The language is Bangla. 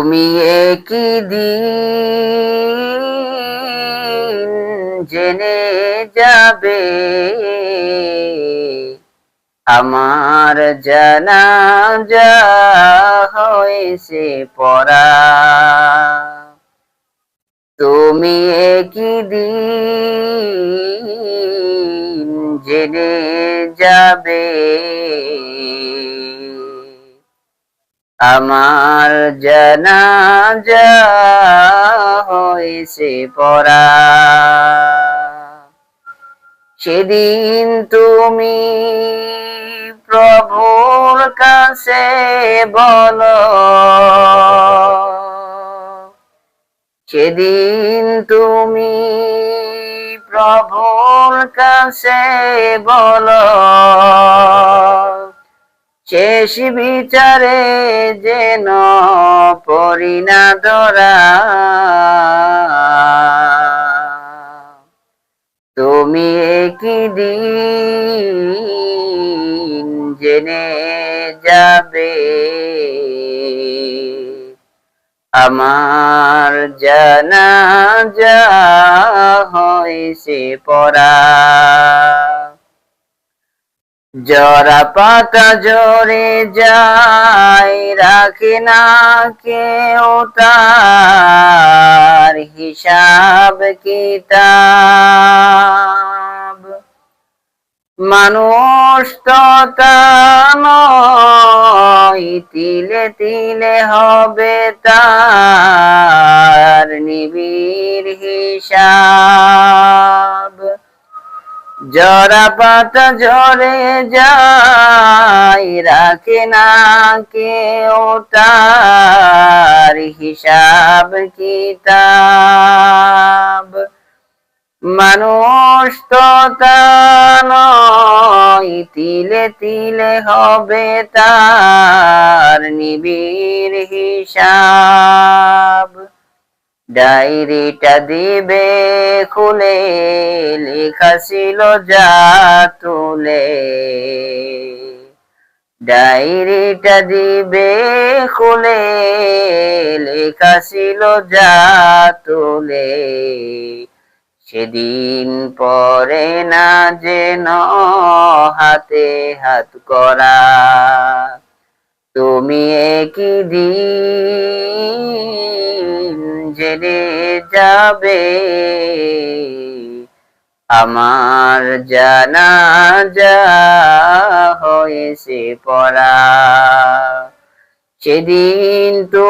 তুমি একই দিন জেনে যাবে আমার জানাজা হয়েছে পড়া। তুমি একই দিন জেনে যাবে আমার জানাজা হয়েছে পড়া। সেদিন তুমি প্রভুর কাছে বলো, সেদিন তুমি প্রভুর কাছে বলো, শেষ বিচারে যেন পড়ি না ধরা। তুমি একই দিন জেনে যাবে আমার জানাজা হয়েছে পড়া। জরা পাতা ঝরে যায়, রাখে না কেউ তার হিসাব কিতাব। মানুষ তো তা নয়, তিলে তিলে হবে তার নিবিড় হিসাব। জরা পাতা ঝরে যায়, রাখে না কেউ তার হিসাব কিতাব। মানুষ তো তা নয়, তিলে তিলে হবে তার নিবিড় হিসাব। ডায়েরিটা দিবে খুলে, লেখা ছিল যা তুলে। ডায়েরিটা দিবে খুলে, লেখা ছিল যা তুলে। সেদিন পরে না যেন হাতে হাত করা। তুমি একই দিন জেনে যাবে আমার জানাজা হয়েছে পড়া। সেদিন তো